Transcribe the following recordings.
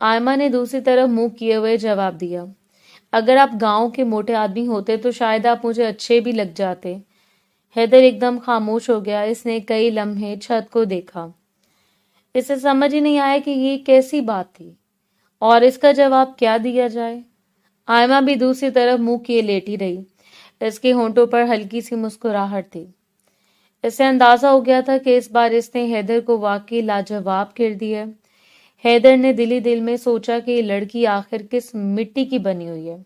آئمہ نے دوسری طرف منہ کیے ہوئے جواب دیا، اگر آپ گاؤں کے موٹے آدمی ہوتے تو شاید آپ مجھے اچھے بھی لگ جاتے۔ حیدر ایک دم خاموش ہو گیا۔ اس نے کئی لمحے چھت کو دیکھا۔ اسے سمجھ ہی نہیں آیا کہ یہ کیسی بات تھی اور اس کا جواب کیا دیا جائے۔ آئمہ بھی دوسری طرف منہ کیے لیٹی رہی۔ اس کے ہونٹوں پر ہلکی سی مسکراہٹ تھی۔ اسے اندازہ ہو گیا تھا کہ اس بار اس نے حیدر کو واقعی لاجواب کر دیا۔ حیدر نے دل ہی دل میں سوچا کہ یہ لڑکی آخر کس مٹی کی بنی ہوئی ہے۔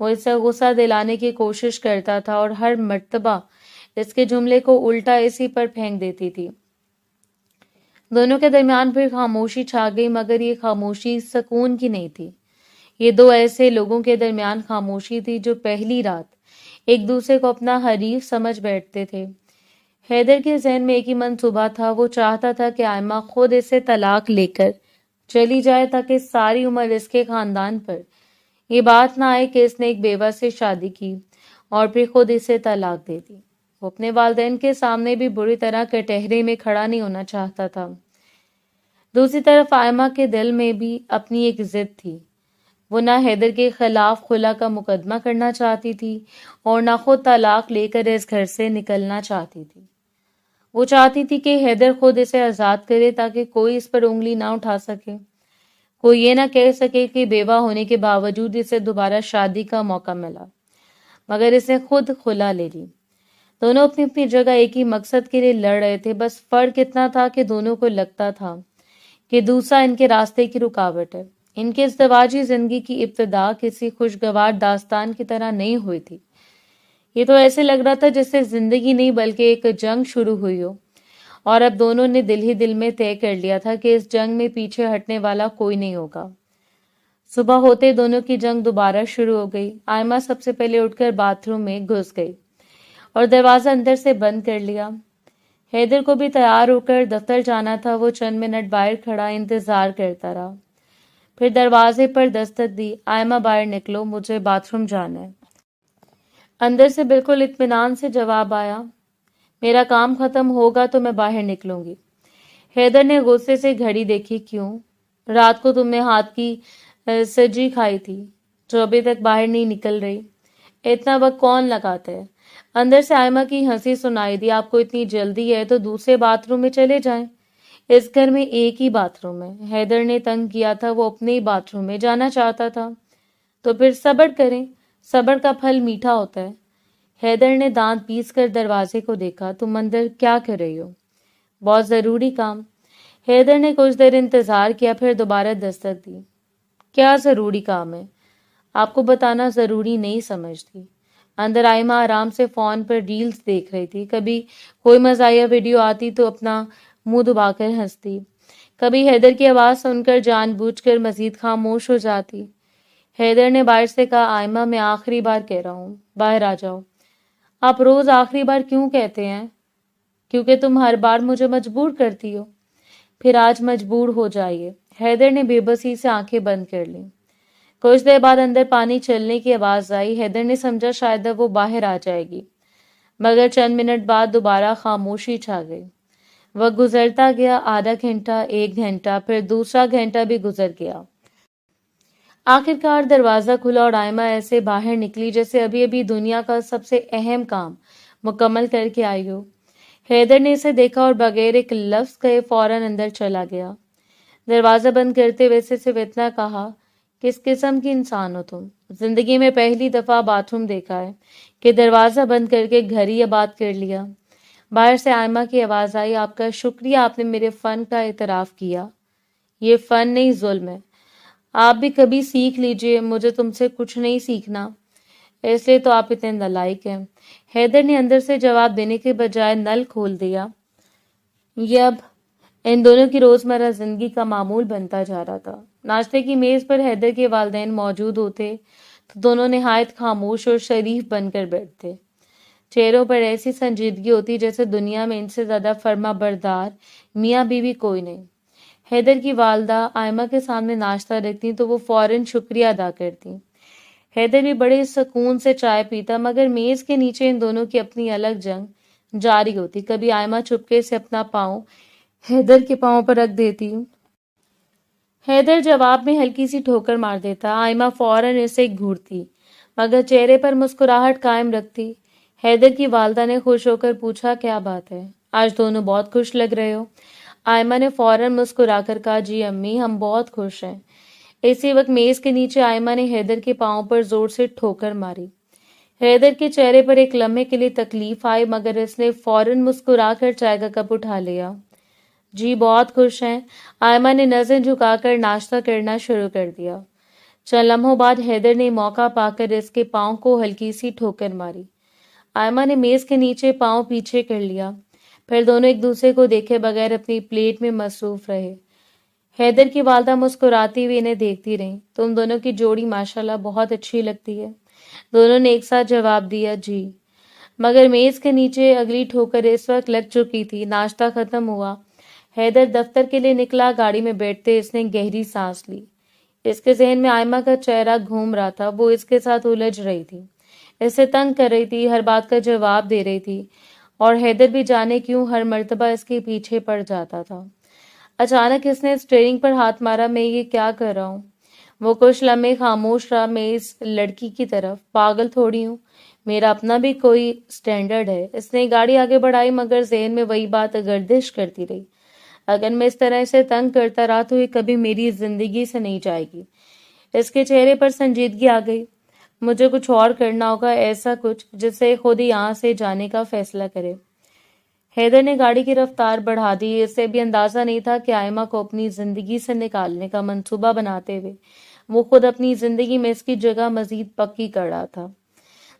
وہ اسے غصہ دلانے کی کوشش کرتا تھا اور ہر مرتبہ اس کے جملے کو الٹا اسی پر پھینک دیتی تھی۔ دونوں کے درمیان پھر خاموشی چھا گئی، مگر یہ خاموشی سکون کی نہیں تھی۔ یہ دو ایسے لوگوں کے درمیان خاموشی تھی جو پہلی رات ایک دوسرے کو اپنا حریف سمجھ بیٹھتے تھے۔ حیدر کے ذہن میں ایک ہی منصوبہ تھا۔ وہ چاہتا تھا کہ آئمہ خود اسے طلاق لے کر چلی جائے تاکہ ساری عمر اس کے خاندان پر یہ بات نہ آئے کہ اس نے ایک بیوہ سے شادی کی اور پھر خود اسے طلاق دے دی۔ وہ اپنے والدین کے سامنے بھی بری طرح کٹہرے میں کھڑا نہیں ہونا چاہتا تھا۔ دوسری طرف آئمہ کے دل میں بھی اپنی ایک ضد تھی۔ وہ نہ حیدر کے خلاف خلا کا مقدمہ کرنا چاہتی تھی اور نہ خود طلاق لے کر اس گھر سے نکلنا چاہتی تھی۔ وہ چاہتی تھی کہ حیدر خود اسے آزاد کرے تاکہ کوئی اس پر انگلی نہ اٹھا سکے، کوئی یہ نہ کہہ سکے کہ بیوہ ہونے کے باوجود اسے دوبارہ شادی کا موقع ملا، مگر اس نے خود خلا لے لی۔ دونوں اپنی اپنی جگہ ایک ہی مقصد کے لیے لڑ رہے تھے، بس فرق اتنا تھا کہ دونوں کو لگتا تھا کہ دوسرا ان کے راستے کی رکاوٹ ہے۔ ان کی ازدواجی زندگی کی ابتدا کسی خوشگوار داستان کی طرح نہیں ہوئی تھی۔ یہ تو ایسے لگ رہا تھا جیسے زندگی نہیں بلکہ ایک جنگ شروع ہوئی ہو، اور اب دونوں نے دل ہی دل میں طے کر لیا تھا کہ اس جنگ میں پیچھے ہٹنے والا کوئی نہیں ہوگا۔ صبح ہوتے دونوں کی جنگ دوبارہ شروع ہو گئی۔ آئمہ سب سے پہلے اٹھ کر باتھ روم میں گھس گئی اور دروازہ اندر سے بند کر لیا۔ حیدر کو بھی تیار ہو کر دفتر جانا تھا۔ وہ چند منٹ باہر کھڑا انتظار کرتا رہا، پھر دروازے پر دستک دی۔ آئمہ باہر نکلو، مجھے باتھ روم جانا ہے۔ اندر سے بالکل اطمینان سے جواب آیا، میرا کام ختم ہوگا تو میں باہر نکلوں گی۔ حیدر نے غصے سے گھڑی دیکھی، کیوں؟ رات کو تم نے ہاتھ کی سجی کھائی تھی جو ابھی تک باہر نہیں نکل رہی۔ اتنا وقت کون لگاتا ہے؟ اندر سے آئمہ کی ہنسی سنائی دی، آپ کو اتنی جلدی ہے تو دوسرے باتھ روم میں چلے جائیں، اس گھر میں ایک ہی باتھ روم ہے۔ حیدر نے تنگ کیا تھا، وہ اپنے ہی باتھ روم میں جانا چاہتا تھا۔ تو پھر صبر کریں، صبر کا پھل میٹھا ہوتا ہے۔ حیدر نے دانت پیس کر دروازے کو دیکھا، تم اندر کیا کر رہی ہو؟ بہت ضروری کام۔ حیدر نے کچھ دیر انتظار کیا، پھر دوبارہ دستک دی۔ کیا ضروری کام ہے؟ آپ کو بتانا ضروری نہیں سمجھتی۔ اندر آئمہ آرام سے فون پر ریلز دیکھ رہی تھی۔ کبھی کوئی مزاحیہ ویڈیو آتی تو اپنا منہ دبا کر ہنستی، کبھی حیدر کی آواز سن کر جان بوجھ کر مزید خاموش ہو جاتی۔ حیدر نے باہر سے کہا، آئمہ میں آخری بار کہہ رہا ہوں، باہر آ جاؤ۔ آپ روز آخری بار کیوں کہتے ہیں؟ کیونکہ تم ہر بار مجھے مجبور کرتی ہو۔ پھر آج مجبور ہو جائیے۔ حیدر نے بے بسی سے آنکھیں بند کر لیں۔ کچھ دیر بعد اندر پانی چلنے کی آواز آئی۔ حیدر نے سمجھا شاید اب وہ باہر آ جائے گی، مگر چند منٹ بعد دوبارہ خاموشی چھا گئی۔ وقت گزرتا گیا، آدھا گھنٹہ، ایک گھنٹہ، پھر دوسرا گھنٹہ بھی گزر گیا۔ آخر کار دروازہ کھلا اور آئمہ ایسے باہر نکلی جیسے ابھی ابھی دنیا کا سب سے اہم کام مکمل کر کے آئی ہو۔ حیدر نے اسے دیکھا اور بغیر ایک لفظ کہے فوراً اندر چلا گیا۔ دروازہ بند کرتے ہوئے سے صرف اتنا کہا، کس قسم کی انسان ہو تم؟ زندگی میں پہلی دفعہ باتھ روم دیکھا ہے کہ دروازہ بند کر کے گھر ہی آباد کر لیا۔ باہر سے آئمہ کی آواز آئی، آپ کا شکریہ، آپ نے میرے فن کا اعتراف کیا۔ یہ فن نہیں، ظلم ہے۔ آپ بھی کبھی سیکھ لیجئے، مجھے تم سے کچھ نہیں سیکھنا، اس لیے تو آپ اتنے نالائق ہیں۔ حیدر نے اندر سے جواب دینے کے بجائے نل کھول دیا۔ یہ اب ان دونوں کی روزمرہ زندگی کا معمول بنتا جا رہا تھا۔ ناشتے کی میز پر حیدر کے والدین موجود ہوتے تو دونوں نہایت خاموش اور شریف بن کر بیٹھتے۔ چہروں پر ایسی سنجیدگی ہوتی جیسے دنیا میں ان سے زیادہ فرما بردار میاں بیوی کوئی نہیں۔ حیدر کی والدہ آئمہ کے سامنے ناشتہ رکھتی تو وہ فوراً شکریہ ادا کرتی۔ حیدر بھی بڑے سکون سے چائے پیتا، مگر میز کے نیچے ان دونوں کی اپنی الگ جنگ جاری ہوتی۔ کبھی آئمہ چپکے سے اپنا پاؤں حیدر کے پاؤں پر رکھ دیتی، حیدر جواب میں ہلکی سی ٹھوکر مار دیتا. آئمہ فوراً اسے گھورتی مگر چہرے پر مسکراہٹ قائم رکھتی. حیدر کی والدہ نے خوش ہو کر پوچھا کیا بات ہے؟ آج دونوں بہت خوش لگ رہے ہو. آئمہ نے فوراً مسکرا کر کہا جی امی ہم بہت خوش ہیں. اسی وقت میز کے نیچے آئمہ نے حیدر کے پاؤں پر زور سے ٹھوکر ماری. حیدر کے چہرے پر ایک لمحے کے لیے تکلیف آئی مگر اس نے فوراً مسکرا کر چائے کا کپ اٹھا لیا. جی بہت خوش ہیں. آئمہ نے نظر جھکا کر ناشتہ کرنا شروع کر دیا. چند لمحوں بعد حیدر نے موقع پا کر اس کے پاؤں کو ہلکی سی ٹھوکر ماری. آئمہ نے میز کے نیچے پاؤں پیچھے کر لیا. پھر دونوں ایک دوسرے کو دیکھے بغیر اپنی پلیٹ میں مصروف رہے. حیدر کی والدہ مسکراتی ہوئی انہیں دیکھتی رہیں. تم دونوں کی جوڑی ماشاءاللہ بہت اچھی لگتی ہے. دونوں نے ایک ساتھ جواب دیا جی. مگر میز کے نیچے اگلی ٹھوکر اس وقت لگ چکی تھی. ناشتہ ختم ہوا. حیدر دفتر کے لیے نکلا. گاڑی میں بیٹھتے اس نے گہری سانس لی. اس کے ذہن میں آئمہ کا چہرہ گھوم رہا تھا. وہ اس کے ساتھ الجھ رہی تھی, اسے تنگ کر رہی تھی, ہر بات کا جواب دے رہی تھی اور حیدر بھی جانے کیوں ہر مرتبہ اس کے پیچھے پڑ جاتا تھا. اچانک اس نے اسٹیئرنگ پر ہاتھ مارا. میں یہ کیا کر رہا ہوں؟ وہ کچھ لمحے خاموش رہا. میں اس لڑکی کی طرف پاگل تھوڑی ہوں, میرا اپنا بھی کوئی سٹینڈرڈ ہے. اس نے گاڑی آگے بڑھائی مگر ذہن میں وہی بات گردش کرتی رہی. اگر میں اس طرح اسے تنگ کرتا رہا تو یہ کبھی میری زندگی سے نہیں جائے گی. اس کے چہرے پر سنجیدگی آ گئی. مجھے کچھ اور کرنا ہوگا, ایسا کچھ جس سے خود ہی یہاں سے جانے کا فیصلہ کرے. حیدر نے گاڑی کی رفتار بڑھا دی. اسے بھی اندازہ نہیں تھا کہ آئمہ کو اپنی زندگی سے نکالنے کا منصوبہ بناتے ہوئے وہ خود اپنی زندگی میں اس کی جگہ مزید پکی کر رہا تھا.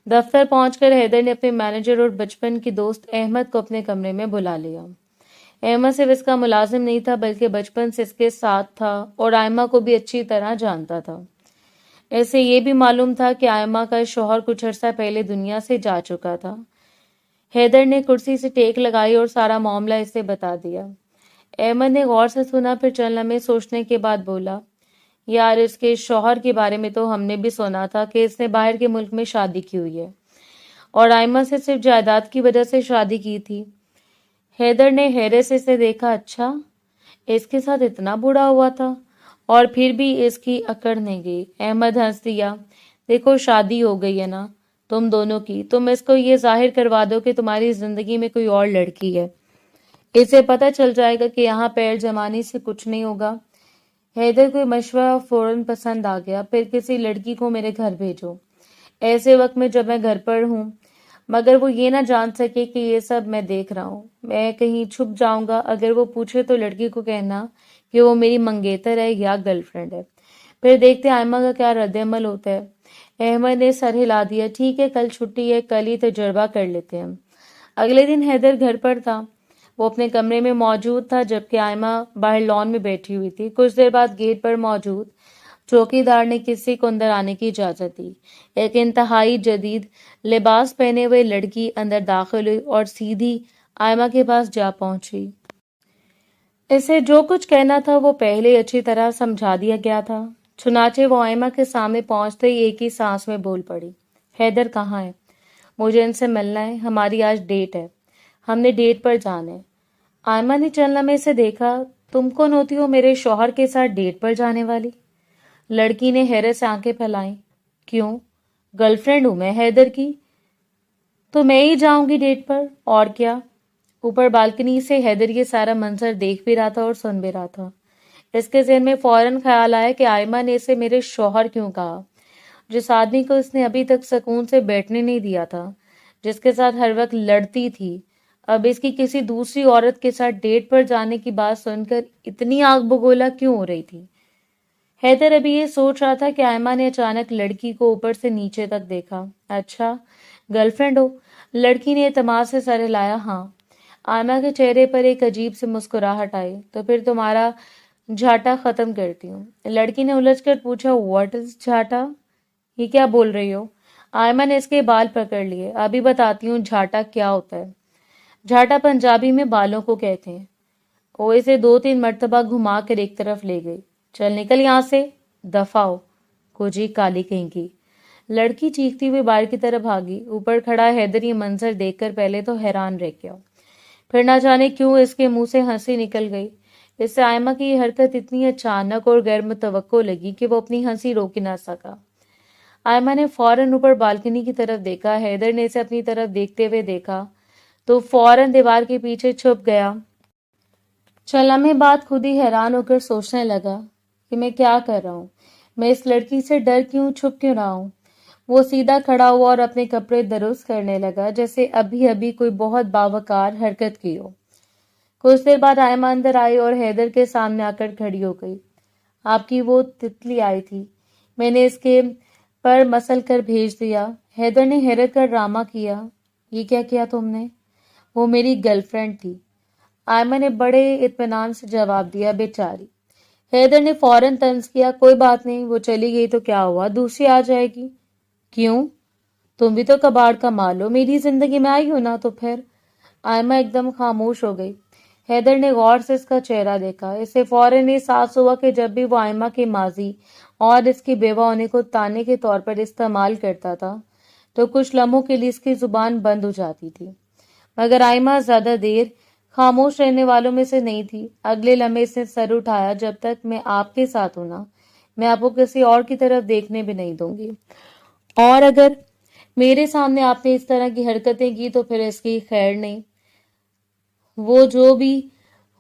دفتر پہنچ کر حیدر نے اپنے مینیجر اور بچپن کی دوست احمد کو اپنے کمرے میں بلا لیا. احمد صرف اس کا ملازم نہیں تھا بلکہ بچپن سے اس کے ساتھ تھا اور آئمہ کو بھی اچھی طرح جانتا تھا. اسے یہ بھی معلوم تھا کہ آئمہ کا شوہر کچھ عرصہ پہلے دنیا سے جا چکا تھا. حیدر نے کرسی سے ٹیک لگائی اور سارا معاملہ اسے بتا دیا. احمد نے غور سے سنا, پھر چند لمحے سوچنے کے بعد بولا یار اس کے شوہر کے بارے میں تو ہم نے بھی سنا تھا کہ اس نے باہر کے ملک میں شادی کی ہوئی ہے اور آئمہ سے صرف جائیداد کی وجہ سے شادی کی تھی. حیدر نے حیرت سے اسے دیکھا. اچھا, اس کے ساتھ اتنا برا ہوا تھا اور پھر بھی اس کی اکڑ نہیں گئی. احمد ہنس دیا. دیکھو شادی ہو گئی ہے نا تم دونوں کی, تم اس کو یہ ظاہر کروا دو کہ تمہاری زندگی میں کوئی اور لڑکی ہے, اسے پتہ چل جائے گا کہ یہاں پیر جمانے سے کچھ نہیں ہوگا. حیدر کو مشورہ فوراً پسند آ گیا. پھر کسی لڑکی کو میرے گھر بھیجو, ایسے وقت میں جب میں گھر پر ہوں, مگر وہ یہ نہ جان سکے کہ یہ سب میں دیکھ رہا ہوں. میں کہیں چھپ جاؤں گا. اگر وہ پوچھے تو لڑکی کو کہنا کہ وہ میری منگیتر ہے یا گرل فرینڈ ہے. پھر دیکھتے آئمہ کا کیا رد عمل ہوتا ہے. احمد نے سر ہلا دیا. ٹھیک ہے, کل چھٹی ہے, کل ہی تجربہ کر لیتے ہیں. اگلے دن حیدر گھر پر تھا. وہ اپنے کمرے میں موجود تھا جبکہ آئمہ باہر لان میں بیٹھی ہوئی تھی. کچھ دیر بعد گیٹ پر موجود چوکیدار نے کسی کو اندر آنے کی اجازت دی. ایک انتہائی جدید لباس پہنے ہوئے لڑکی اندر داخل ہوئی اور سیدھی آئمہ کے پاس جا پہنچی. اسے جو کچھ کہنا تھا وہ پہلے اچھی طرح سمجھا دیا گیا تھا. چنانچہ وہ آئمہ کے سامنے پہنچتے ہی ایک ہی سانس میں بول پڑی. حیدر کہاں ہے؟ مجھے ان سے ملنا ہے, ہماری آج ڈیٹ ہے, ہم نے ڈیٹ پر جانا ہے. آئمہ نے چند لمحے سے دیکھا. تم کون ہوتی ہو میرے شوہر کے ساتھ ڈیٹ پر جانے والی؟ لڑکی نے حیرت سے آنکھیں پھیلائیں. کیوں, گرل فرینڈ ہوں میں حیدر کی, تو میں ہی جاؤں گی ڈیٹ پر, اور کیا. اوپر بالکنی سے حیدر یہ سارا منظر دیکھ بھی رہا تھا اور سن بھی رہا تھا. اس کے ذہن میں فوراً خیال آیا کہ آئمہ نے اسے میرے شوہر کیوں کہا. جس آدمی کو اس نے ابھی تک سکون سے بیٹھنے نہیں دیا تھا, جس کے ساتھ ہر وقت لڑتی تھی, اب اس کی کسی دوسری عورت کے ساتھ ڈیٹ پر جانے کی بات سن کر اتنی آگ بگولا کیوں ہو رہی تھی. حیدر ابھی یہ سوچ رہا تھا کہ آئمہ نے اچانک لڑکی کو اوپر سے نیچے تک دیکھا. اچھا, گرل فرینڈ ہو؟ لڑکی نے اعتماد سے سر ہلایا. ہاں. آئمہ کے چہرے پر ایک عجیب سی مسکراہٹ آئی. تو پھر تمہارا جھاٹا ختم کرتی ہوں. لڑکی نے الجھ کر پوچھا. واٹ از جھاٹا؟ یہ کیا بول رہی ہو؟ آئمہ نے اس کے بال پکڑ لیے. ابھی بتاتی ہوں جھاٹا کیا ہوتا ہے. جھاٹا پنجابی میں بالوں کو کہتے ہیں. وہ اسے 2-3 مرتبہ گھما کر ایک طرف لے گئی. چل نکل یہاں سے, دفع ہو, کھوجی کالی کہیں کی. لڑکی چیختی ہوئی باہر کی طرف بھاگی. اوپر کھڑا حیدر یہ منظر دیکھ کر پہلے تو حیران رہ گیا, پھر نہ جانے کیوں اس کے منہ سے ہنسی نکل گئی. اس سے آئمہ کی یہ حرکت اتنی اچانک اور غیر متوقع لگی کہ وہ اپنی ہنسی روک نہ سکا۔ آئمہ نے فوراً اوپر بالکنی کی طرف دیکھا۔ حیدر نے اسے اپنی طرف دیکھتے ہوئے دیکھا تو فوراً دیوار کے پیچھے چھپ گیا۔ چند لمحے بعد خود ہی حیران ہو کر سوچنے لگا کہ میں کیا کر رہا ہوں، میں اس لڑکی سے ڈر کیوں، چھپ کیوں رہا ہوں۔ وہ سیدھا کھڑا ہوا اور اپنے کپڑے درست کرنے لگا جیسے ابھی ابھی کوئی بہت باوقار حرکت کی ہو۔ کچھ دیر بعد آئمہ اندر آئی اور حیدر کے سامنے آ کر کھڑی ہو گئی۔ آپ کی وہ تتلی آئی تھی، میں نے اس کے پر مسل کر بھیج دیا۔ حیدر نے حیرت کا ڈرامہ کیا۔ یہ کیا کیا تم نے؟ وہ میری گرل فرینڈ تھی، آئمہ نے بڑے اطمینان سے جواب دیا۔ بیچاری۔ حیدر نے فوراً طنز کیا۔ کوئی بات نہیں، وہ چلی گئی تو کیا ہوا، دوسری آ جائے گی۔ کیوں؟ تم بھی تو کباڑ کا مال ہو، میری زندگی میں آئی ہو نا تو پھر۔ آئمہ ایک دم خاموش ہو گئی۔ حیدر نے غور سے اس کا چہرہ دیکھا۔ اسے فوراً احساس ہوا کہ جب بھی وہ آئمہ کے ماضی اور اس کی بیوہ ہونے کو تانے کے طور پر استعمال کرتا تھا تو کچھ لمحوں کے لیے اس کی زبان بند ہو جاتی تھی، مگر آئمہ زیادہ دیر خاموش رہنے والوں میں سے نہیں تھی۔ اگلے لمحے اس نے سر اٹھایا۔ جب تک میں آپ کے ساتھ ہوں نا، میں آپ کو کسی اور کی طرف دیکھنے بھی نہیں دوں گی، اور اگر میرے سامنے آپ نے اس طرح کی حرکتیں کی تو پھر اس کی خیر نہیں۔ وہ جو بھی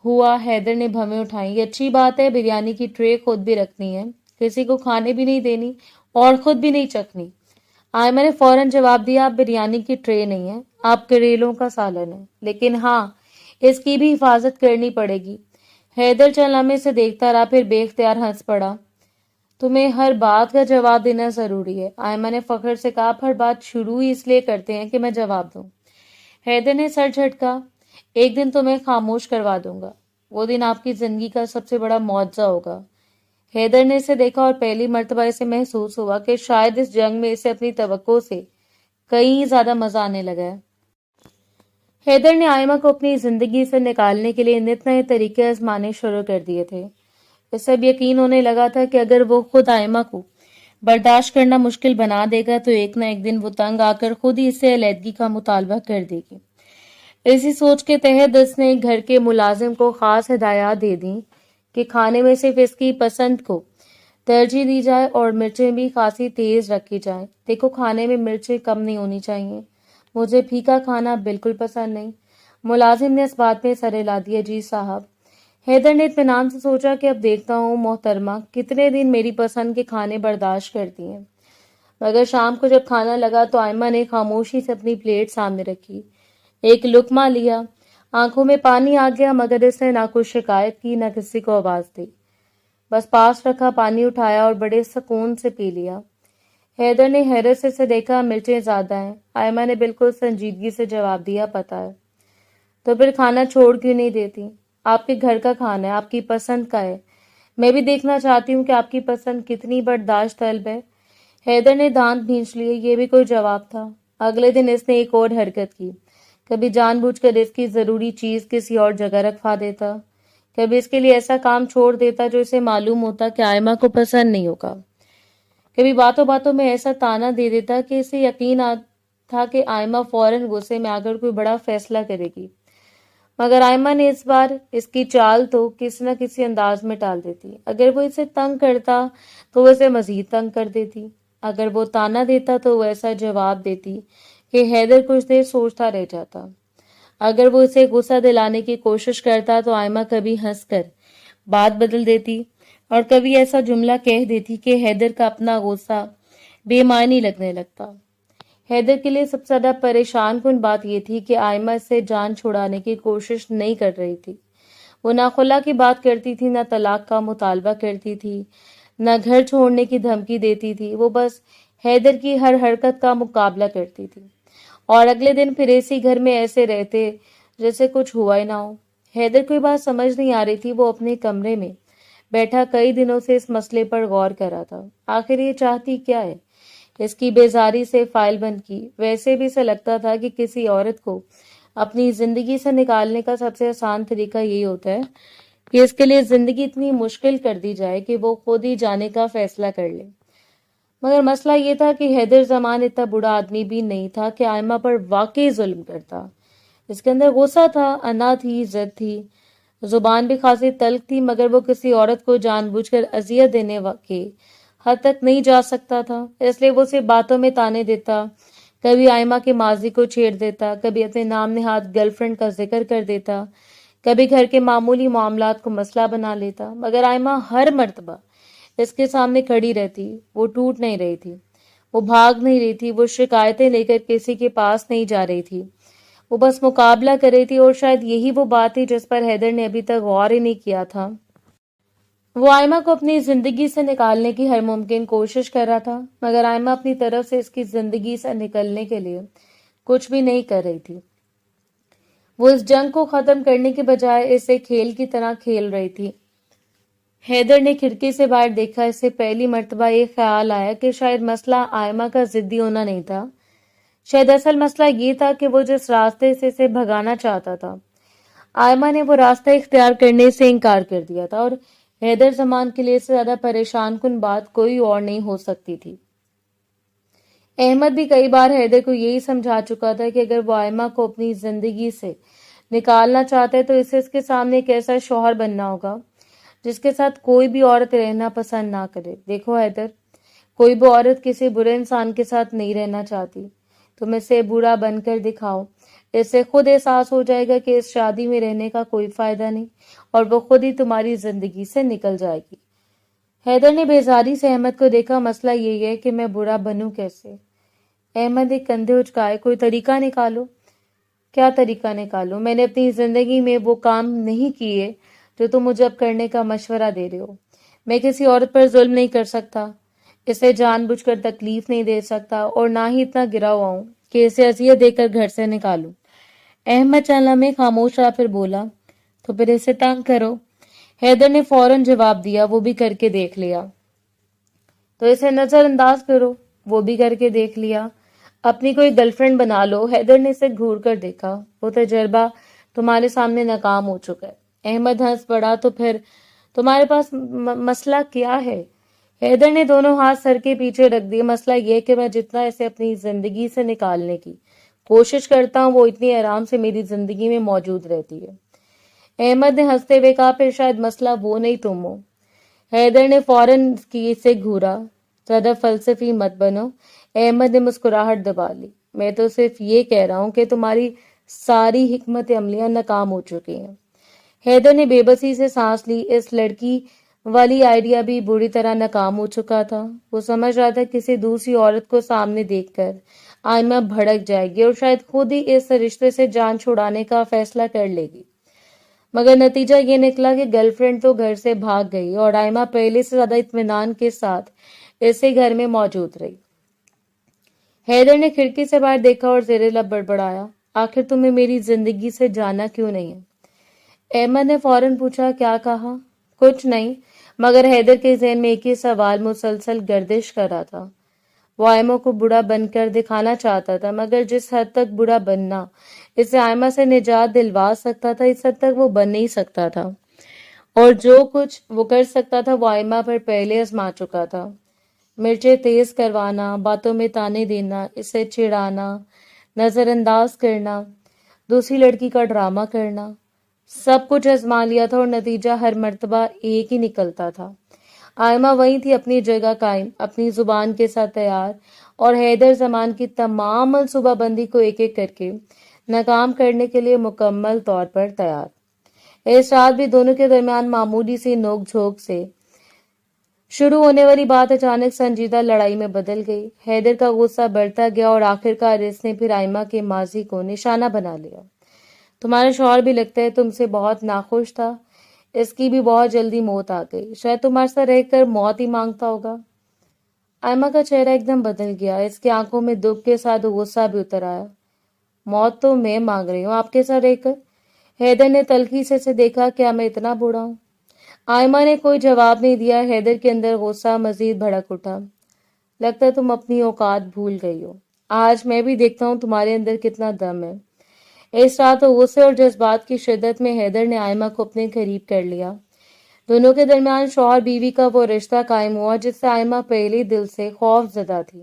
ہوا، حیدر نے بھویں اٹھائی۔ یہ اچھی بات ہے، بریانی کی ٹرے خود بھی رکھنی ہے، کسی کو کھانے بھی نہیں دینی اور خود بھی نہیں چکھنی۔ آئمہ نے فوراً جواب دیا، آپ بریانی کی ٹرے نہیں ہے، آپ کریلوں کا سالن ہے، لیکن ہاں اس کی بھی حفاظت کرنی پڑے گی۔ حیدر چند لمحے سے دیکھتا رہا، پھر بے اختیار ہنس پڑا۔ تمہیں ہر بات کا جواب دینا ضروری ہے، آئمہ نے فخر سے کہا۔ آپ ہر بات شروع ہی اس لیے کرتے ہیں کہ میں جواب دوں۔ حیدر نے سر جھٹکا۔ ایک دن تمہیں خاموش کروا دوں گا، وہ دن آپ کی زندگی کا سب سے بڑا معجزہ ہوگا۔ حیدر نے اسے دیکھا اور پہلی مرتبہ اسے محسوس ہوا کہ شاید اس جنگ میں اسے اپنی توقع سے کہیں زیادہ مزہ آنے لگا ہے۔ حیدر نے آئمہ کو اپنی زندگی سے نکالنے کے لیے نت نئے طریقے آزمانے شروع کر دیے تھے۔ اسے اب یقین ہونے لگا تھا کہ اگر وہ خود آئمہ کو برداشت کرنا مشکل بنا دے گا تو ایک نہ ایک دن وہ تنگ آ کر خود ہی اسے علیحدگی کا مطالبہ کر دے گی۔ اسی سوچ کے تحت اس نے گھر کے ملازم کو خاص ہدایات دے دیں کہ کھانے میں صرف اس کی پسند کو ترجیح دی جائے اور مرچیں بھی خاصی تیز رکھی جائیں۔ دیکھو، کھانے میں مرچیں کم نہیں ہونی چاہیے، مجھے پھیکا کھانا بالکل پسند نہیں۔ ملازم نے اس بات میں سر ہلا دیا۔ جی صاحب۔ حیدر نے اطمینان سے سوچا کہ اب دیکھتا ہوں محترمہ کتنے دن میری پسند کے کھانے برداشت کرتی ہیں۔ مگر شام کو جب کھانا لگا تو آئمہ نے خاموشی سے اپنی پلیٹ سامنے رکھی، ایک لقمہ لیا، آنکھوں میں پانی آ گیا، مگر اس نے نہ کوئی شکایت کی نہ کسی کو آواز دی، بس پاس رکھا پانی اٹھایا اور بڑے سکون سے پی لیا۔ حیدر نے حیرت سے اسے دیکھا۔ مرچیں زیادہ ہیں، آئمہ نے بالکل سنجیدگی سے جواب دیا۔ پتہ ہے، تو پھر کھانا چھوڑ کیوں نہیں دیتی؟ آپ کے گھر کا کھانا ہے، آپ کی پسند کا ہے، میں بھی دیکھنا چاہتی ہوں کہ آپ کی پسند کتنی برداشت طلب ہے۔ حیدر نے دانت بھینچ لیے۔ یہ بھی کوئی جواب تھا؟ اگلے دن اس نے ایک اور حرکت کی، کبھی جان بوجھ کر اس کی ضروری چیز کسی اور جگہ رکھوا دیتا، کبھی اس کے لیے ایسا کام چھوڑ دیتا جو اسے معلوم ہوتا کہ آئمہ کو پسند نہیں ہوگا، کبھی باتوں باتوں میں ایسا تانا دے دیتا کہ اسے یقین تھا کہ آئمہ فوراً غصے میں آ کر کوئی بڑا فیصلہ کرے گی، مگر آئمہ نے اس بار اس کی چال تو کسی نہ کسی انداز میں ٹال دیتی۔ اگر وہ اسے تنگ کرتا تو وہ اسے مزید تنگ کر دیتی، اگر وہ تانا دیتا تو وہ ایسا جواب دیتی کہ حیدر کچھ دیر سوچتا رہ جاتا، اگر وہ اسے غصہ دلانے کی کوشش کرتا تو آئمہ کبھی ہنس کر بات بدل دیتی اور کبھی ایسا جملہ کہہ دیتی کہ حیدر کا اپنا غصہ بے معنی لگنے لگتا۔ حیدر کے لیے سب سے زیادہ پریشان کن بات یہ تھی کہ آئمہ اس سے جان چھڑانے کی کوشش نہیں کر رہی تھی۔ وہ نہ خلا کی بات کرتی تھی، نہ طلاق کا مطالبہ کرتی تھی، نہ گھر چھوڑنے کی دھمکی دیتی تھی، وہ بس حیدر کی ہر حرکت کا مقابلہ کرتی تھی اور اگلے دن پھر اسی گھر میں ایسے رہتے جیسے کچھ ہوا ہی نہ ہو۔ حیدر کوئی بات سمجھ نہیں آ رہی تھی۔ وہ اپنے کمرے میں بیٹھا کئی دنوں سے اس مسئلے پر غور کر رہا تھا۔ آخر یہ چاہتی کیا ہے؟ اس کی بیزاری سے فائل بند کی۔ ویسے بھی اسے لگتا تھا کہ کسی عورت کو اپنی زندگی سے نکالنے کا سب سے آسان طریقہ یہی ہوتا ہے کہ اس کے لیے زندگی اتنی مشکل کر دی جائے کہ وہ خود ہی جانے کا فیصلہ کر لے۔ مگر مسئلہ یہ تھا کہ حیدر زمان اتنا بڑا آدمی بھی نہیں تھا کہ آئمہ پر واقعی ظلم کرتا۔ اس کے اندر غصہ تھا، انا تھی، ضد تھی، زبان بھی خاصی تلخ تھی، مگر وہ کسی عورت کو جان بوجھ کر اذیت دینے کے حد تک نہیں جا سکتا تھا، اس لیے وہ اسے باتوں میں تانے دیتا، کبھی آئمہ کے ماضی کو چھیڑ دیتا، کبھی اپنے نام نہاد گرل فرینڈ کا ذکر کر دیتا، کبھی گھر کے معمولی معاملات کو مسئلہ بنا لیتا، مگر آئمہ ہر مرتبہ اس کے سامنے کھڑی رہتی۔ وہ ٹوٹ نہیں رہی تھی، وہ بھاگ نہیں رہی تھی، وہ شکایتیں لے کر کسی کے پاس نہیں جا رہی تھی، وہ بس مقابلہ کر رہی تھی۔ اور شاید یہی وہ بات تھی جس پر حیدر نے ابھی تک غور ہی نہیں کیا تھا۔ وہ آئمہ کو اپنی زندگی سے نکالنے کی ہر ممکن کوشش کر رہا تھا، مگر آئمہ اپنی طرف سے اس کی زندگی سے نکلنے کے لیے کچھ بھی نہیں کر رہی تھی۔ وہ اس جنگ کو ختم کرنے کے بجائے اسے کھیل کی طرح کھیل رہی تھی۔ حیدر نے کھڑکی سے باہر دیکھا۔ اس سے پہلی مرتبہ یہ خیال آیا کہ شاید مسئلہ آئمہ کا ضدی ہونا نہیں تھا، شاید اصل مسئلہ یہ تھا کہ وہ جس راستے سے اسے بھگانا چاہتا تھا، آئمہ نے وہ راستہ اختیار کرنے سے انکار کر دیا تھا، اور حیدر زمان کے لیے اس سے زیادہ پریشان کن بات کوئی اور نہیں ہو سکتی تھی۔ احمد بھی کئی بار حیدر کو یہی سمجھا چکا تھا کہ اگر وہ آئمہ کو اپنی زندگی سے نکالنا چاہتا ہے تو اسے اس کے سامنے ایک ایسا شوہر بننا ہوگا جس کے ساتھ کوئی بھی عورت رہنا پسند نہ کرے۔ دیکھو حیدر، کوئی بھی عورت کسی برے انسان کے ساتھ نہیں رہنا چاہتی، تم اسے برا بن کر دکھاؤ، اس سے خود احساس ہو جائے گا کہ اس شادی میں رہنے کا کوئی فائدہ نہیں، اور وہ خود ہی تمہاری زندگی سے نکل جائے گی۔ حیدر نے بیزاری سے احمد کو دیکھا۔ مسئلہ یہی ہے کہ میں برا بنوں کیسے؟ احمد نے کندھے اچکائے۔ کوئی طریقہ نکالو۔ کیا طریقہ نکالو؟ میں نے اپنی زندگی میں وہ کام نہیں کیے جو تم مجھے اب کرنے کا مشورہ دے رہے ہو۔ میں کسی عورت پر ظلم نہیں کر سکتا، اسے جان بوجھ کر تکلیف نہیں دے سکتا، اور نہ ہی اتنا گرا ہوا ہوں کہ اسے اذیت دے کر گھر سے نکالوں۔ احمد چند لمحے خاموش رہا، پھر بولا، تو پھر اسے تنگ کرو۔ حیدر نے فوراً جواب دیا، وہ بھی کر کے دیکھ لیا۔ تو اسے نظر انداز کرو، وہ بھی کر کے دیکھ لیا۔ اپنی کوئی گرل فرینڈ بنا لو۔ حیدر نے اسے گھور کر دیکھا۔ وہ تجربہ تمہارے سامنے ناکام ہو چکا ہے۔ احمد ہنس پڑا۔ تو پھر تمہارے پاس مسئلہ کیا ہے؟ حیدر نے دونوں ہاتھ سر کے پیچھے رکھ دیے۔ مسئلہ یہ کہ میں جتنا اسے اپنی زندگی سے نکالنے کی کوشش کرتا ہوں وہ اتنی آرام سے میری زندگی میں موجود رہتی ہے۔ احمد نے ہنستے ہوئے کہا، پھر شاید مسئلہ وہ نہیں تم ہو۔ حیدر نے فوراً سے گھورا۔ زیادہ فلسفی مت بنو۔ احمد نے مسکراہٹ دبا لی۔ میں تو صرف یہ کہہ رہا ہوں کہ تمہاری ساری حکمت عملیاں ناکام ہو چکی ہیں۔ حیدر نے بے بسی سے سانس لی۔ اس لڑکی والی آئیڈیا بھی بری طرح ناکام ہو چکا تھا۔ وہ سمجھ رہا تھا کسی دوسری عورت کو سامنے دیکھ کر آئمہ بھڑک جائے گی اور شاید خود ہی اس رشتے سے جان چھڑانے کا فیصلہ کر لے گی، مگر نتیجہ یہ نکلا کہ گرل فرینڈ تو گھر سے بھاگ گئی اور آئمہ پہلے سے زیادہ اطمینان کے ساتھ اسی گھر میں موجود رہی۔ حیدر نے کھڑکی سے باہر دیکھا اور زیر لب بڑبڑایا، آخر تمہیں میری زندگی سے جانا کیوں نہیں ہے؟ احمد نے فوراً پوچھا، کیا کہا؟ کچھ نہیں، مگر حیدر کے ذہن میں ایک ہی سوال مسلسل گردش کر رہا تھا۔ وہ آئمہ کو برا بن کر دکھانا چاہتا تھا، مگر جس حد تک برا بننا اسے آئمہ سے نجات دلوا سکتا تھا اس حد تک وہ بن نہیں سکتا تھا، اور جو کچھ وہ کر سکتا تھا وہ آئمہ پر پہلے آزما چکا تھا۔ مرچیں تیز کروانا، باتوں میں تانے دینا، اسے چڑھانا، نظر انداز کرنا، دوسری لڑکی کا ڈرامہ کرنا، سب کچھ آزما لیا تھا اور نتیجہ ہر مرتبہ ایک ہی نکلتا تھا۔ آئمہ وہیں تھی، اپنی جگہ قائم، اپنی زبان کے ساتھ تیار، اور حیدر زمان کی تمام منصوبہ بندی کو ایک ایک کر کے ناکام کرنے کے لیے مکمل طور پر تیار۔ اس رات بھی دونوں کے درمیان معمولی سی نوک جھوک سے شروع ہونے والی بات اچانک سنجیدہ لڑائی میں بدل گئی۔ حیدر کا غصہ بڑھتا گیا اور آخرکار اس نے پھر آئمہ کے ماضی کو نشانہ بنا لیا۔ تمہارا شوہر بھی لگتا ہے تم سے بہت ناخوش تھا، اس کی بھی بہت جلدی موت آ گئی، شاید تمہارے ساتھ رہ کر موت ہی مانگتا ہوگا۔ آئمہ کا چہرہ ایک دم بدل گیا، اس کی آنکھوں میں دکھ کے ساتھ غصہ بھی اتر آیا۔ موت تو میں مانگ رہی ہوں آپ کے ساتھ رہ کر؟ حیدر نے تلخی سے اسے دیکھا، کیا میں اتنا بوڑھا ہوں؟ آئمہ نے کوئی جواب نہیں دیا۔ حیدر کے اندر غصہ مزید بھڑک اٹھا۔ لگتا ہے تم اپنی اوقات بھول گئی ہو، آج میں بھی دیکھتا ہوں تمہارے اندر کتنا دم ہے۔ اس رات غصے اور جذبات کی شدت میں حیدر نے آئمہ کو اپنے قریب کر لیا۔ دونوں کے درمیان شوہر بیوی کا وہ رشتہ قائم ہوا جس سے آئمہ پہلے دل سے خوف زدہ تھی۔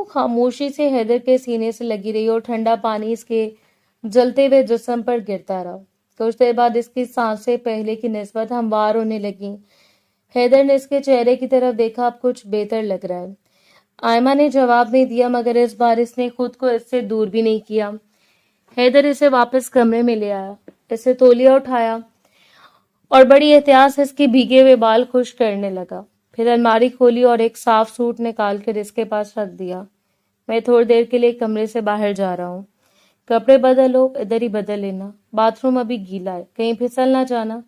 وہ خاموشی سے حیدر کے سینے سے لگی رہی اور ٹھنڈا پانی اس کے جلتے ہوئے جسم پر گرتا رہا۔ کچھ دیر بعد اس کی سانسیں پہلے کی نسبت ہموار ہونے لگیں۔ حیدر نے اس کے چہرے کی طرف دیکھا، اب کچھ بہتر لگ رہا ہے۔ آئمہ نے جواب نہیں دیا، مگر اس بار اس نے خود کو اس سے دور بھی نہیں کیا۔ حیدر اسے واپس کمرے میں لے آیا، اسے تولیہ اٹھایا اور بڑی احتیاط سے اس کے بھیگے ہوئے بال خشک کرنے لگا۔ پھر الماری کھولی اور ایک صاف سوٹ نکال کر اس کے پاس رکھ دیا۔ میں تھوڑی دیر کے لیے کمرے سے باہر جا رہا ہوں، کپڑے بدلو، ادھر ہی بدل لینا، باتھ روم ابھی گیلا ہے، کہیں پھسل نہ جانا۔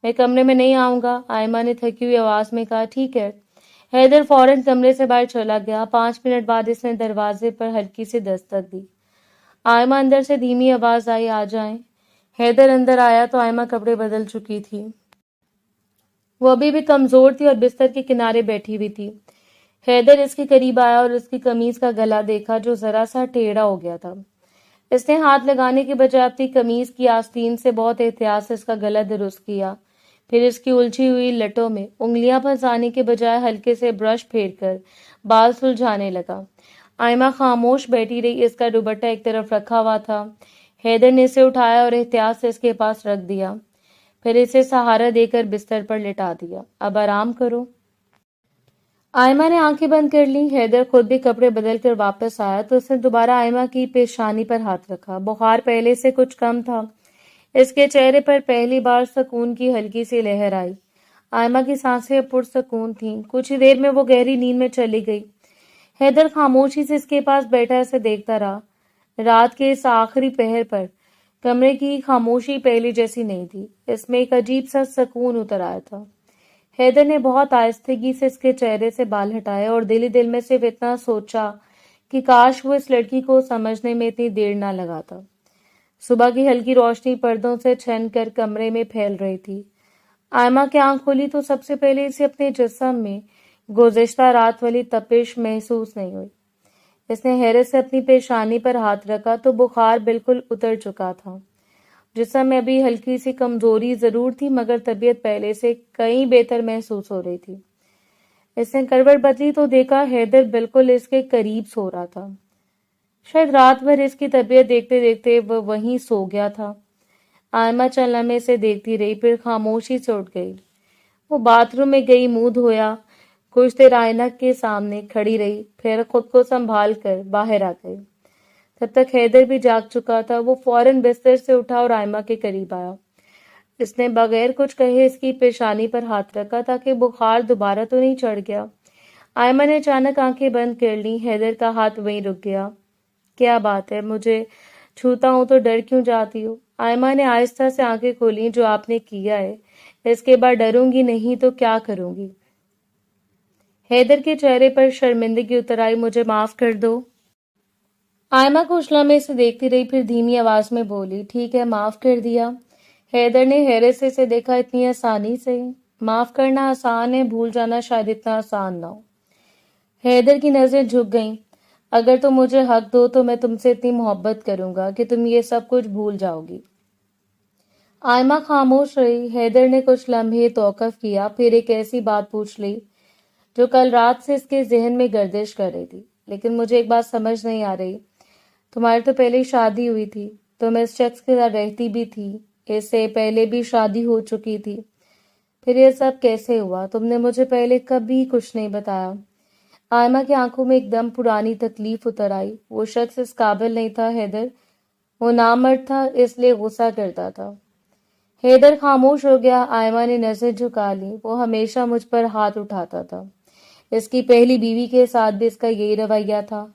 میں کمرے میں نہیں آؤں گا، آئمہ نے تھکی ہوئی آواز میں کہا۔ ٹھیک ہے۔ حیدر فوراً کمرے سے باہر چلا گیا۔ 5 منٹ بعد اس نے دروازے پر ہلکی سی دستک دی۔ آئمہ اندر سے دھیمی آواز آئی، آ جائیں۔ حیدر اندر آیا تو آئمہ کپڑے بدل چکی تھی۔ وہ ابھی بھی کمزور تھی اور بستر کے کنارے بیٹھی ہوئی تھی۔ حیدر اس کے قریب آیا اور اس کی قمیض کا گلا دیکھا جو ذرا سا ٹیڑھا ہو گیا تھا۔ اس نے ہاتھ لگانے کے بجائے اپنی قمیض کی آستین سے بہت احتیاط سے اس کا گلا درست کیا، پھر اس کی الجھی ہوئی لٹوں میں انگلیاں پھنسانے کے بجائے ہلکے سے برش پھیر کر بال سلجھانے لگا۔ آئمہ خاموش بیٹھی رہی، اس کا دوپٹہ ایک طرف رکھا ہوا تھا۔ حیدر نے اسے اٹھایا اور احتیاط سے اس کے پاس رکھ دیا، پھر اسے سہارا دے کر بستر پر لٹا دیا۔ اب آرام کرو۔ آئمہ نے آنکھیں بند کر لیں۔ حیدر خود بھی کپڑے بدل کر واپس آیا تو اس نے دوبارہ آئمہ کی پیشانی پر ہاتھ رکھا۔ بخار پہلے سے کچھ کم تھا۔ اس کے چہرے پر پہلی بار سکون کی ہلکی سی لہر آئی۔ آئمہ کی سانسیں پرسکون تھیں۔ کچھ ہی دیر میں وہ گہری نیند میں چلی گئی۔ حیدر خاموشی سے اس کے پاس بیٹھا اسے دیکھتا رہا۔ رات کے اس آخری پہر پر کمرے کی خاموشی پہلے جیسی نہیں تھی، اس میں ایک عجیب سا سکون اتر آیا تھا۔ حیدر نے بہت آہستگی سے اس کے چہرے سے بال ہٹائے اور دل ہی دل میں صرف اتنا سوچا کہ کاش وہ اس لڑکی کو سمجھنے میں اتنی دیر نہ لگاتا۔ صبح کی ہلکی روشنی پردوں سے چھن کر کمرے میں پھیل رہی تھی۔ آئمہ کی آنکھ کھلی تو سب سے پہلے اسے اپنے جسم میں گزشتہ رات والی تپش محسوس نہیں ہوئی۔ اس نے حیرت سے اپنی پیشانی پر ہاتھ رکھا تو بخار بالکل اتر چکا تھا۔ جسم میں ابھی ہلکی سی کمزوری ضرور تھی، مگر طبیعت پہلے سے کئی بہتر محسوس ہو رہی تھی۔ اس نے کروٹ بدلی تو دیکھا حیدر بالکل اس کے قریب سو رہا تھا۔ شاید رات بھر اس کی طبیعت دیکھتے دیکھتے وہ وہیں سو گیا تھا۔ آئمہ چند لمحے سے دیکھتی رہی، پھر خاموشی سے اٹھ گئی۔ وہ باتھ روم میں گئی، منہ دھویا، کچھ دیر آئینہ کے سامنے کھڑی رہی، پھر خود کو سنبھال کر باہر آ گئی۔ تب تک حیدر بھی جاگ چکا تھا۔ وہ فوراً بستر سے اٹھا اور آئمہ کے قریب آیا۔ اس نے بغیر کچھ کہے اس کی پیشانی پر ہاتھ رکھا تاکہ بخار دوبارہ تو نہیں چڑھ گیا۔ آئمہ نے اچانک آنکھیں بند کر لیں۔ حیدر کا ہاتھ وہیں رک گیا۔ کیا بات ہے، مجھے چھوتا ہوں تو ڈر کیوں جاتی ہو؟ آئمہ نے آہستہ سے آنکھیں کھولیں۔ جو آپ نے کیا ہے اس کے بعد ڈروں گی نہیں تو کیا کروں گی؟ حیدر کے چہرے پر شرمندگی اتر آئی۔ مجھے معاف کر دو۔ آئمہ کچھ لمحے سے دیکھتی رہی، پھر دھیمی آواز میں بولی، ٹھیک ہے، معاف کر دیا۔ حیدر نے حیرت سے اسے دیکھا۔ اتنی آسانی سے؟ معاف کرنا آسان ہے، بھول جانا شاید اتنا آسان نہ ہو۔ حیدر کی نظریں جھک گئیں۔ اگر تم مجھے حق دو تو میں تم سے اتنی محبت کروں گا کہ تم یہ سب کچھ بھول جاؤ گی۔ آئمہ خاموش رہی۔ حیدر نے کچھ لمحے توقف کیا، پھر ایک ایسی بات پوچھ لی جو کل رات سے اس کے ذہن میں گردش کر رہی تھی۔ لیکن مجھے ایک بات سمجھ نہیں آ رہی، تمہاری تو پہلے ہی شادی ہوئی تھی، تم اس شخص کے ساتھ رہتی بھی تھی، اس سے پہلے بھی شادی ہو چکی تھی، پھر یہ سب کیسے ہوا؟ تم نے مجھے پہلے کبھی کچھ نہیں بتایا۔ آئمہ کی آنکھوں میں ایک دم پرانی تکلیف اتر آئی۔ وہ شخص اس قابل نہیں تھا حیدر، وہ نامرد تھا، اس لیے غصہ کرتا تھا۔ حیدر خاموش ہو گیا۔ آئمہ نے نظر جھکا لی۔ وہ ہمیشہ مجھ پر ہاتھ اٹھاتا تھا، اس کی پہلی بیوی کے ساتھ بھی اس کا یہی رویہ تھا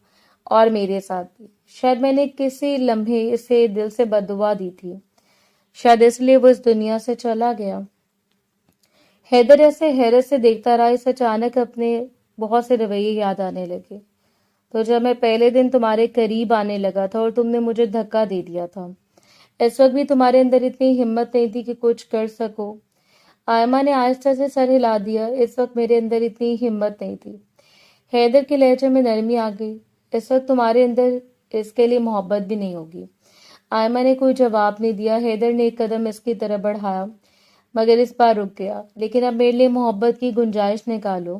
اور میرے ساتھ بھی۔ شاید میں نے کسی لمحے اسے دل سے بد دعا دی تھی، شاید اس لیے وہ اس دنیا سے چلا گیا۔ حیدر ایسے حیرت سے دیکھتا رہا۔ اس اچانک اپنے بہت سے رویے یاد آنے لگے۔ تو جب میں پہلے دن تمہارے قریب آنے لگا تھا اور تم نے مجھے دھکا دے دیا تھا، اس وقت بھی تمہارے اندر اتنی ہمت نہیں تھی کہ کچھ کر سکو؟ آئمہ نے آہستہ سے سر ہلا دیا۔ اس وقت میرے اندر اتنی ہمت نہیں تھی۔ حیدر کے لہجے میں نرمی آ گئی۔ اس وقت تمہارے اندر اس کے لیے محبت بھی نہیں ہوگی۔ آئمہ نے کوئی جواب نہیں دیا۔ حیدر نے ایک قدم اس کی طرف بڑھایا، مگر اس بار رک گیا۔ لیکن اب میرے لیے محبت کی گنجائش نکالو۔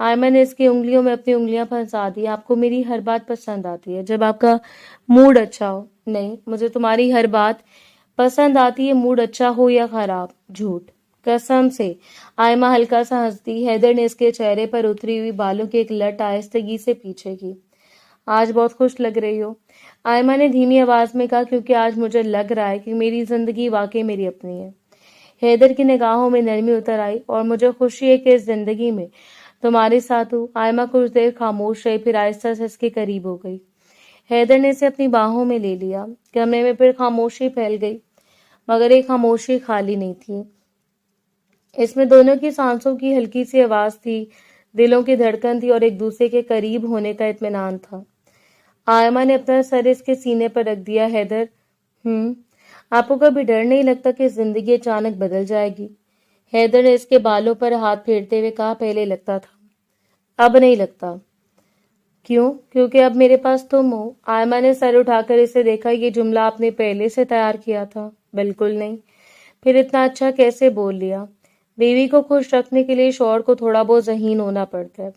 آئمن نے اس کی انگلیوں میں اپنی انگلیاں پھنسا دی. آپ کو میری ہر بات پسند آتی ہے جب آپ کا موڈ اچھا ہو. نہیں، مجھے تمہاری ہر بات پسند آتی ہے، موڈ اچھا ہو یا خراب. جھوٹ. قسم سے. آئمہ ہلکا سا ہنستی. حیدر نے اس کے چہرے پر اتری ہوئی بالوں کی ایک لٹ آہستگی سے پیچھے کی. آج بہت خوش لگ رہی ہو، آئمہ نے دھیمی آواز میں کہا، کیونکہ آج مجھے لگ رہا ہے کہ میری زندگی واقعی میری اپنی ہے. حیدر کی نگاہوں میں نرمی اتر آئی. اور مجھے خوشی ہے کہ اس زندگی میں تمہارے ساتھ ہوں. آئمہ کچھ دیر خاموش رہی، پھر آہستہ سے اس کے قریب ہو گئی. حیدر نے اسے اپنی باہوں میں لے لیا. کمرے میں پھر خاموشی پھیل گئی، مگر ایک خاموشی خالی نہیں تھی. اس میں دونوں کی سانسوں کی ہلکی سی آواز تھی، دلوں کی دھڑکن تھی، اور ایک دوسرے کے قریب ہونے کا اطمینان تھا. آئمہ نے اپنا سر اس کے سینے پر رکھ دیا. حیدر، آپ کو کبھی ڈر نہیں لگتا کہ زندگی اچانک بدل جائے گی؟ حیدر نے اس کے بالوں پر ہاتھ پھیرتے ہوئے کہا، پہلے لگتا تھا، اب نہیں لگتا. کیوں؟ کیونکہ اب میرے پاس تم ہو. آئمہ نے سر اٹھا کر اسے دیکھا. یہ جملہ آپ نے پہلے سے تیار کیا تھا؟ بالکل نہیں. پھر اتنا اچھا کیسے بول لیا؟ بیوی کو خوش رکھنے کے لیے شوہر کو تھوڑا بہت ذہین ہونا پڑتا ہے.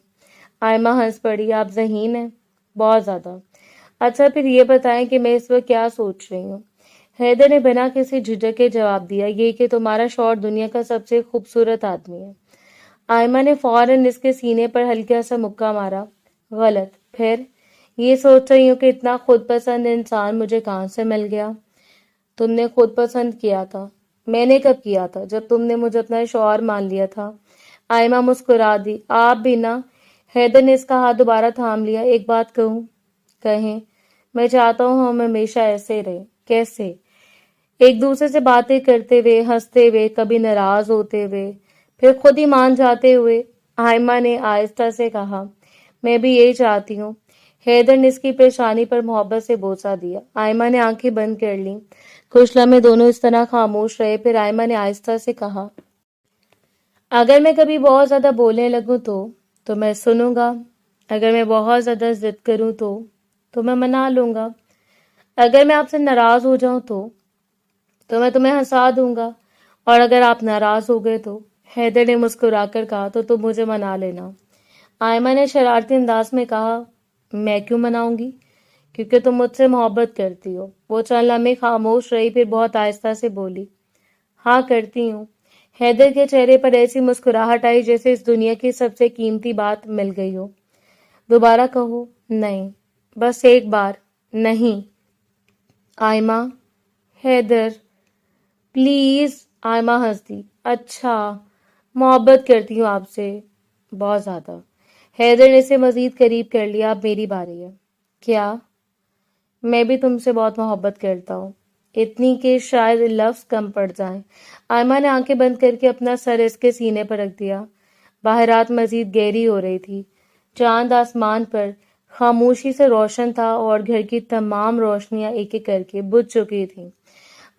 آئمہ ہنس پڑی. آپ ذہین ہیں؟ بہت زیادہ. اچھا پھر یہ بتائیں کہ میں اس وقت کیا سوچ رہی ہوں. حیدر نے بنا کسی جھجک کے جواب دیا، یہ کہ تمہارا شوہر دنیا کا سب سے خوبصورت آدمی ہے. آئمہ نے فوراً اس کے سینے پر ہلکا سا مکہ مارا. غلط. پھر؟ یہ سوچ رہی ہوں کہ اتنا خود پسند انسان مجھے کہاں سے مل گیا. تم نے خود پسند کیا تھا. میں نے کب کیا تھا؟ جب تم نے مجھے اپنا شوہر مان لیا تھا. آئمہ مسکرا دی. آپ بھی نا. حیدر نے اس کا ہاتھ دوبارہ تھام لیا. ایک بات کہوں؟ کہیں. میں چاہتا ہوں ہم ہمیشہ ایسے رہیں. کیسے؟ ایک دوسرے سے باتیں کرتے ہوئے، ہنستے ہوئے، کبھی ناراض ہوتے ہوئے، پھر خود ہی مان جاتے ہوئے. آئمہ نے آہستہ سے کہا، میں بھی یہی چاہتی ہوں. حیدر نے اس کی پیشانی پر محبت سے بوسہ دیا. آئمہ نے آنکھیں بند کر لیں. کچھ لمحے دونوں اس طرح خاموش رہے. پھر آئمہ نے آہستہ سے کہا، اگر میں کبھی بہت زیادہ بولنے لگوں تو میں سنوں گا. اگر میں بہت زیادہ ضد کروں تو میں منا لوں گا. اگر میں آپ سے ناراض ہو جاؤں تو میں تمہیں ہنسا دوں گا. اور اگر آپ ناراض ہو گئے تو، حیدر نے مسکرا کر کہا، تو تم مجھے منا لینا. آئمہ نے شرارتی انداز میں کہا، میں کیوں مناؤں گی؟ کیونکہ تم مجھ سے محبت کرتی ہو. وہ چند لمحے خاموش رہی، پھر بہت آہستہ سے بولی، ہاں کرتی ہوں. حیدر کے چہرے پر ایسی مسکراہٹ آئی جیسے اس دنیا کی سب سے قیمتی بات مل گئی ہو. دوبارہ کہو. نہیں. بس ایک بار. نہیں. آئمہ. حیدر. پلیز. آئمہ ہنس دی. اچھا، محبت کرتی ہوں آپ سے، بہت زیادہ. حیدر نے اسے مزید قریب کر لیا. اب میری باری ہے. کیا؟ میں بھی تم سے بہت محبت کرتا ہوں، اتنی کہ شاید لفظ کم پڑ جائیں. آئمہ نے آنکھیں بند کر کے اپنا سر اس کے سینے پر رکھ دیا. باہر رات مزید گہری ہو رہی تھی. چاند آسمان پر خاموشی سے روشن تھا اور گھر کی تمام روشنیاں ایک ایک کر کے بجھ چکی تھیں،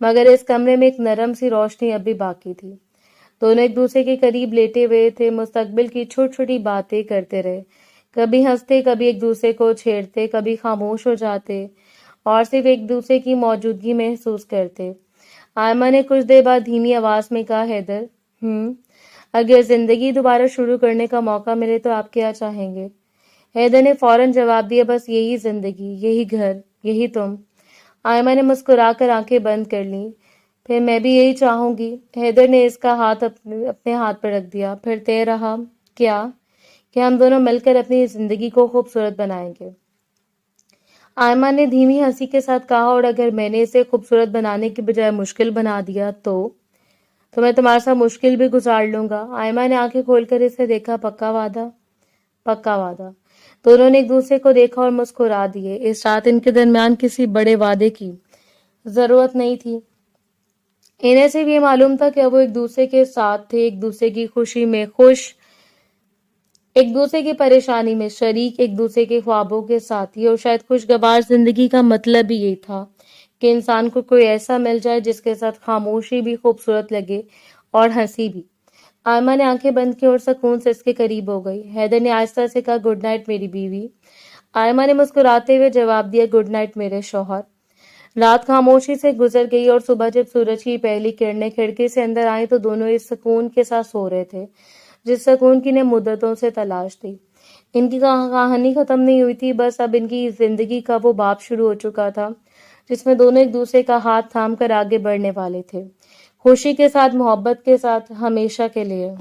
مگر اس کمرے میں ایک نرم سی روشنی اب بھی باقی تھی. دونوں ایک دوسرے کے قریب لیٹے ہوئے تھے. مستقبل کی چھوٹی چھوٹی باتیں کرتے رہے. کبھی ہنستے، کبھی ایک دوسرے کو چھیڑتے، کبھی خاموش ہو جاتے اور صرف ایک دوسرے کی موجودگی محسوس کرتے. آئمہ نے کچھ دیر بعد دھیمی آواز میں کہا، حیدر، اگر زندگی دوبارہ شروع کرنے کا موقع ملے تو آپ کیا چاہیں گے؟ حیدر نے فوراً جواب دیا، بس یہی زندگی، یہی گھر، یہی تم. آئمہ نے مسکرا کر آنکھیں بند کر لیں. پھر میں بھی یہی چاہوں گی. حیدر نے اس کا ہاتھ اپنے ہاتھ پر رکھ دیا. پھر طے رہا. کیا؟ کہ ہم دونوں مل کر اپنی زندگی کو خوبصورت بنائیں گے. آئمہ نے دھیمی ہنسی کے ساتھ کہا، اور اگر میں نے اسے خوبصورت بنانے کی بجائے مشکل بنا دیا تو میں تمہارے ساتھ مشکل بھی گزار لوں گا. آئمہ نے آنکھیں کھول کر اسے دیکھا. پکا وعدہ؟ پکا وعدہ. دونوں نے ایک دوسرے کو دیکھا اور مسکرا دیے. اس رات ان کے درمیان کسی بڑے وعدے کی ضرورت نہیں تھی. انہیں صرف یہ معلوم تھا کہ وہ ایک دوسرے کے ساتھ تھے، ایک دوسرے کی خوشی میں خوش، ایک دوسرے کی پریشانی میں شریک، ایک دوسرے کے خوابوں کے ساتھی. اور شاید خوشگوار زندگی کا مطلب بھی یہی تھا کہ انسان کو کوئی ایسا مل جائے جس کے ساتھ خاموشی بھی خوبصورت لگے اور ہنسی بھی. آئمہ نے آنکھیں بند کی اور سکون سے اس کے قریب ہو گئی. حیدر نے آہستہ سے کہا، گڈ نائٹ میری بیوی. آئمہ نے مسکراتے ہوئے جواب دیا، گڈ نائٹ میرے شوہر. رات خاموشی سے گزر گئی اور صبح جب سورج کی پہلی کرنیں کھڑکی سے اندر آئیں تو دونوں اس سکون کے ساتھ سو رہے تھے جس سکون کی انہیں مدتوں سے تلاش تھی۔ ان کی کہانی ختم نہیں ہوئی تھی، بس اب ان کی زندگی کا وہ باب شروع ہو چکا تھا جس میں دونوں ایک دوسرے کا ہاتھ تھام کر آگے بڑھنے والے تھے، خوشی کے ساتھ، محبت کے ساتھ، ہمیشہ کے لیے۔